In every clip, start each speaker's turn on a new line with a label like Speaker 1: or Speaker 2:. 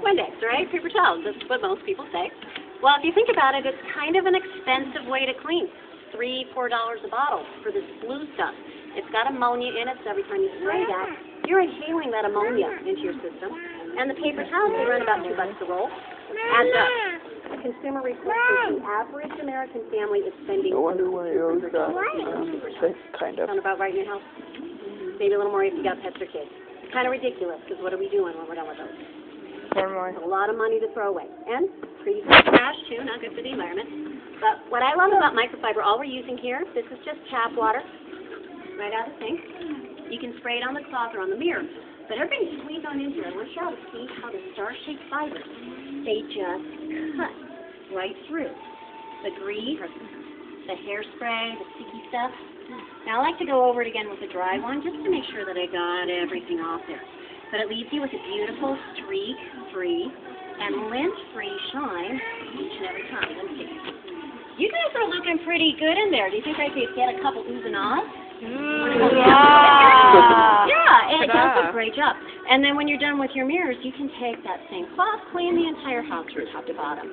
Speaker 1: Windex, right? Paper towels. That's what most people say. Well, if you think about it, it's kind of an expensive way to clean. $3, $4 a bottle for this blue stuff. It's got ammonia in it, so every time you spray that, you're inhaling that ammonia into your system. And the paper towels, they run about $2 a roll. Adds up. The Consumer Reports, the average American family is spending
Speaker 2: I wonder when yours got kind of.
Speaker 1: Sound about right in your house? Maybe a little more if you got pets or kids. Kind of ridiculous, because what are we doing when we're done with those? A lot of money to throw away. And pretty good trash, too, not good for the environment. But what I love about microfiber, all we're using here, this is just tap water, right out of the sink. You can spray it on the cloth or on the mirror. But everybody squeeze on in here. I want you all to see how the star-shaped fibers, they just cut right through the grease, the hairspray, the sticky stuff. Now I like to go over it again with a dry one just to make sure that I got everything off there. But it leaves you with a beautiful streak-free and lint-free shine each and every time. Let me see. You guys are looking pretty good in there. Do you think I could get a couple oohs and ahs? Yeah, and it does a great job. And then when you're done with your mirrors, you can take that same cloth, clean the entire house from top to bottom.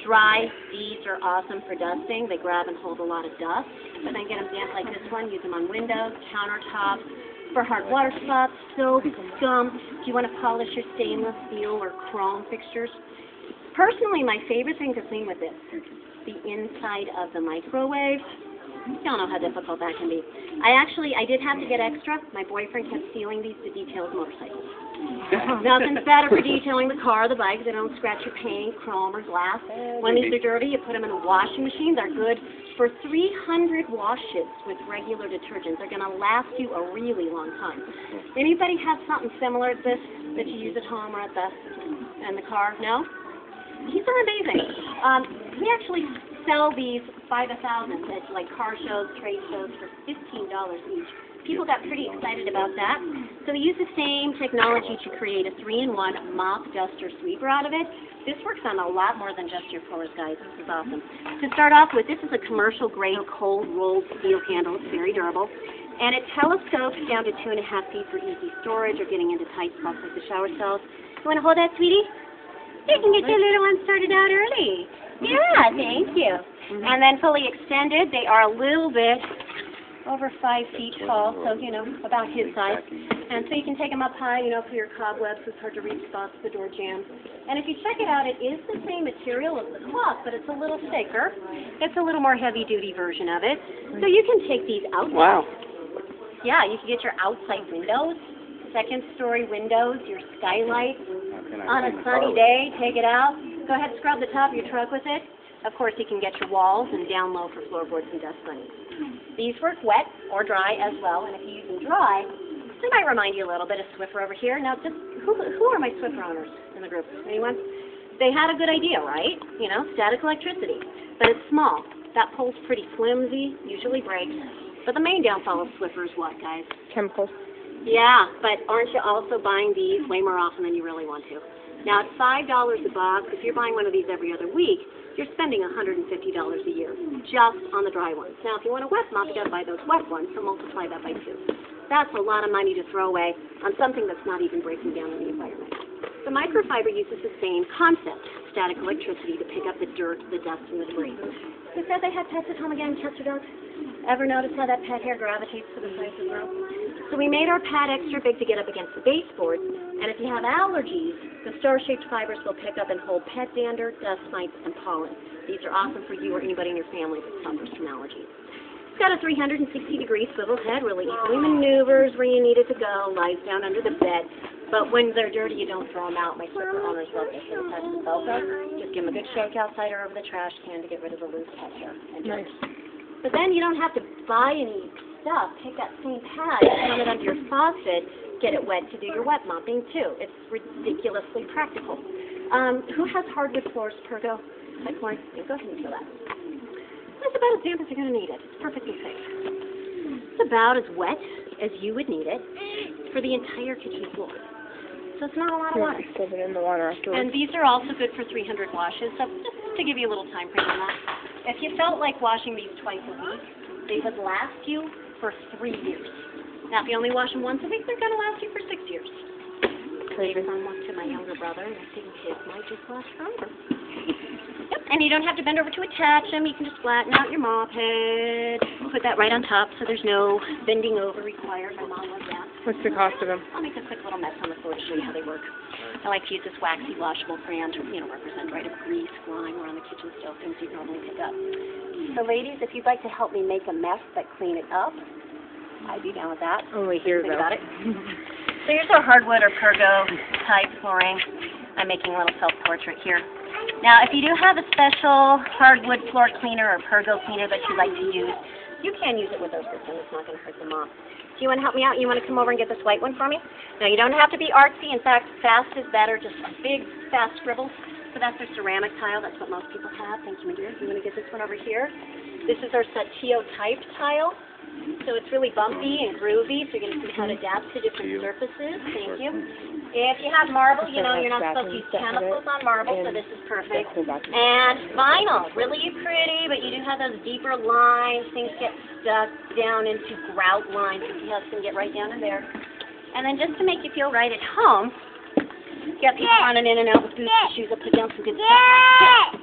Speaker 1: Dry, these are awesome for dusting. They grab and hold a lot of dust. But then get them damp like this one. Use them on windows, countertops, for hard water spots, soap, scum. Do you want to polish your stainless steel or chrome fixtures? Personally, my favorite thing to clean with this, the inside of the microwave. You don't know how difficult that can be. I did have to get extra. My boyfriend kept stealing these to detail his motorcycle. Nothing's better for detailing the car, the bike. They don't scratch your paint, chrome, or glass. When these are dirty, you put them in a washing machine. They're good for 300 washes with regular detergent. They're going to last you a really long time. Anybody have something similar to this that you use at home or at in the car? No? These are amazing. We actually sell these by the thousands at like car shows, trade shows for $15 each. People got pretty excited about that. So we use the same technology to create a 3-in-1 mop duster sweeper out of it. This works on a lot more than just your floors, guys. This is awesome. To start off with, this is a commercial grade cold rolled steel handle. It's very durable. And it telescopes down to 2.5 feet for easy storage or getting into tight spots like the shower cells. You want to hold that, sweetie? You can get your little one started out early. Yeah, thank you. And then fully extended, they are a little bit over 5 feet tall, so, you know, about his size. And so you can take them up high, you know, for your cobwebs, it's hard to reach spots, the door jams. And if you check it out, it is the same material as the cloth, but it's a little thicker. It's a little more heavy-duty version of it. So you can take these outside.
Speaker 2: Wow.
Speaker 1: Yeah, you can get your outside windows, second-story windows, your skylights. On a sunny day, take it out. Go ahead and scrub the top of your truck with it. Of course, you can get your walls and down low for floorboards and dust bunnies. These work wet or dry as well, and if you use them dry, they might remind you a little bit of Swiffer over here. Now, just who are my Swiffer owners in the group? Anyone? They had a good idea, right? You know, static electricity. But it's small. That pole's pretty flimsy, usually breaks. But the main downfall of Swiffer is what, guys?
Speaker 2: Chemicals.
Speaker 1: Yeah, but aren't you also buying these way more often than you really want to? Now, at $5 a box, if you're buying one of these every other week, you're spending $150 a year just on the dry ones. Now, if you want a wet mop, you got to buy those wet ones, so multiply that by 2. That's a lot of money to throw away on something that's not even breaking down in the environment. The microfiber uses the same concept, static electricity, to pick up the dirt, the dust, and the debris. Who said they had pets at home again, cats or dogs? Ever notice how that pet hair gravitates to the sides of the room? So we made our pad extra big to get up against the baseboards, and if you have allergies, the star-shaped fibers will pick up and hold pet dander, dust mites, and pollen. These are awesome for you or anybody in your family that suffers from allergies. It's got a 360-degree swivel head, really easily maneuvers where you need it to go, lies down under the bed. But when they're dirty, you don't throw them out. My Swiffer owners love this little touch of the Velcro. Just give them a good shake outside or over the trash can to get rid of the loose pet hair and dirt. But then you don't have to buy any stuff. Take that same pad, run it under your faucet, get it wet to do your wet mopping too. It's ridiculously practical. Who has hardwood floors, Pergo? Like Lauren? Go ahead and feel that. It's about as damp as you're going to need it. It's perfectly safe. It's about as wet as you would need it for the entire kitchen floor. So it's not a lot of water.
Speaker 2: Put it in the water afterwards.
Speaker 1: And these are also good for 300 washes, so just to give you a little time frame on that. If you felt like washing these twice a week, they would last you for 3 years. Now, if you only wash them once a week, they're going to last you for 6 years. gave some to my younger brother, and I think his might just last forever. Yep, and you don't have to bend over to attach them. You can just flatten out your mop head. Put that right on top so there's no bending over required. My mom loves that.
Speaker 2: What's the cost of them?
Speaker 1: I'll make a quick little mess on the floor to show you how they work. I like to use this waxy washable crayon to, represent right of grease flying around the kitchen stove, things you'd normally pick up. So ladies, if you'd like to help me make a mess but clean it up, I'd be down with that.
Speaker 2: Only here, though.
Speaker 1: About it. So here's our hardwood or pergo type flooring. I'm making a little self-portrait here. Now, if you do have a special hardwood floor cleaner or pergo cleaner that you like to use, you can use it with our system. It's not going to hurt the mop. Do you want to help me out? You want to come over and get this white one for me? Now, you don't have to be artsy. In fact, fast is better. Just big, fast scribbles. So that's our ceramic tile. That's what most people have. Thank you, my dear. You want to get this one over here? This is our Satio type tile. So it's really bumpy and groovy, so you're going to see how to adapt to different surfaces. Thank you. If you have marble, you're not supposed to use chemicals on marble, so this is perfect. And vinyl, really pretty, but you do have those deeper lines. Things get stuck down into grout lines. You can get right down in there. And then just to make you feel right at home, you got people running in and out with boots and shoes. I'll put down some good stuff.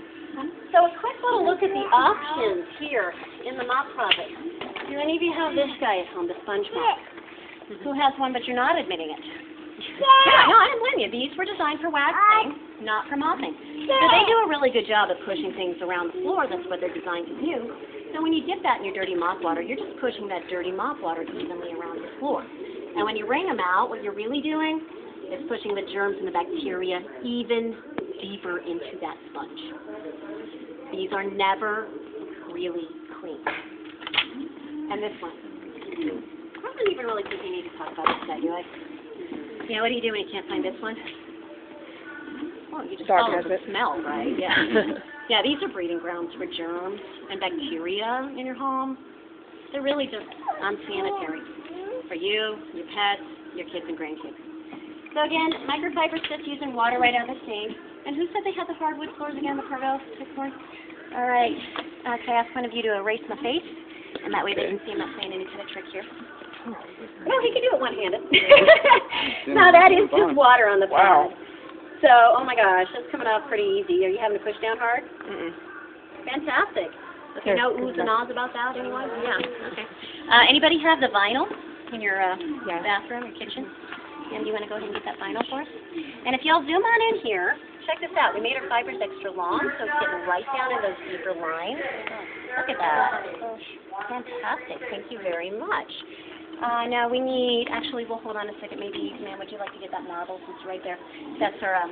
Speaker 1: So a quick little look at the options here in the mop closet. Do any of you have this guy at home, the sponge mop? Who has one but you're not admitting it? Yeah, no, I didn't blame you. These were designed for waxing, not for mopping. So they do a really good job of pushing things around the floor. That's what they're designed to do. So when you dip that in your dirty mop water, you're just pushing that dirty mop water evenly around the floor. And when you wring them out, what you're really doing is pushing the germs and the bacteria even deeper into that sponge. These are never really clean. And this one. I don't even really think you need to talk about this guy, do I? Yeah, what do you do when you can't find this one? Well, you just follow the smell, right? Yeah. Yeah, these are breeding grounds for germs and bacteria in your home. They're really just unsanitary for you, your pets, your kids and grandkids. So again, microfiber's just using water right out of the sink. And who said they had the hardwood floors again, the pergo type floors? All right. Can I ask one of you to erase my face? And that way they can see I'm not playing any kind of trick here. No, he can do it one-handed. No, that is just water on the pad. So, oh my gosh, that's coming out pretty easy. Are you having to push down hard? Fantastic. Okay, no oohs and ahs about that, anyone? Yeah, okay. Anybody have the vinyl in your bathroom or kitchen? And do you want to go ahead and get that vinyl for us? And if y'all zoom on in here, check this out. We made our fibers extra long, so it's getting right down in those deeper lines. Look at that. Fantastic. Thank you very much. Now we need, actually, we'll hold on a second. Maybe, ma'am, would you like to get that marble since it's right there? That's our,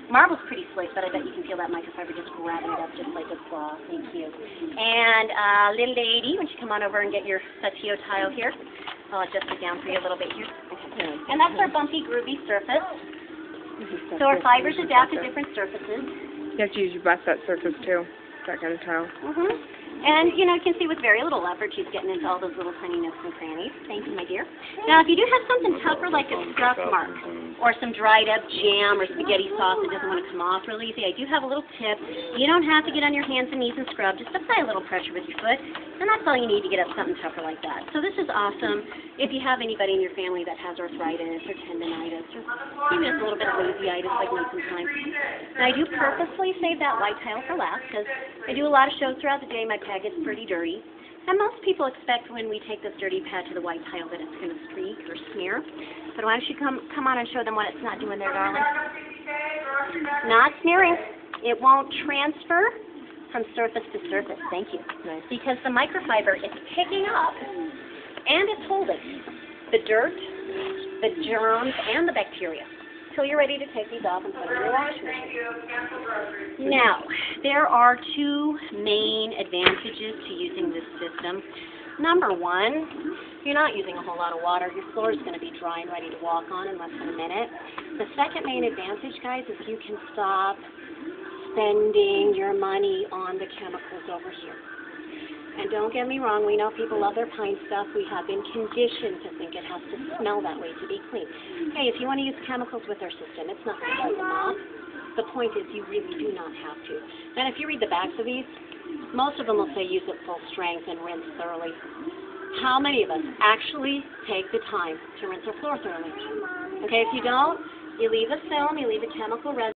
Speaker 1: marble's pretty slick, but I bet you can feel that microfiber just grabbing it up just like a claw. Thank you. And little lady, when you come on over and get your Satio tile here, I'll adjust it down for you a little bit here. Okay. And that's our bumpy, groovy surface. So our fibers adapt to different surfaces.
Speaker 2: You have to use your bust that surface too, that kind of tile.
Speaker 1: And, you can see with very little effort, she's getting into all those little tiny nooks and crannies. Thank you, my dear. Now, if you do have something tougher like a scuff mark or some dried up jam or spaghetti sauce that doesn't want to come off real easy, I do have a little tip. You don't have to get on your hands and knees and scrub. Just apply a little pressure with your foot, and that's all you need to get up something tougher like that. So this is awesome if you have anybody in your family that has arthritis or tendonitis or maybe just a little bit of lazyitis like me sometimes. Now, I do purposely save that white tile for last because I do a lot of shows throughout the day. My pad gets pretty dirty. And most people expect when we take this dirty pad to the white tile that it's going to streak or smear. But why don't you come on and show them what it's not doing there, darling? Not smearing. It won't transfer from surface to surface. Thank you. Nice. Because the microfiber is picking up and it's holding the dirt, the germs, and the bacteria until you're ready to take these off and put them in your washing machine. Now, there are two main advantages to using this system. Number one, you're not using a whole lot of water. Your floor is going to be dry and ready to walk on in less than a minute. The second main advantage, guys, is you can stop spending your money on the chemicals over here. And don't get me wrong, we know people love their pine stuff. We have been conditioned to think it has to smell that way to be clean. Hey, if you want to use chemicals with our system, it's nothing like a mop. The point is you really do not have to. And if you read the backs of these, most of them will say use it full strength and rinse thoroughly. How many of us actually take the time to rinse our floor thoroughly? Okay, if you don't, You leave a film, you leave a chemical residue.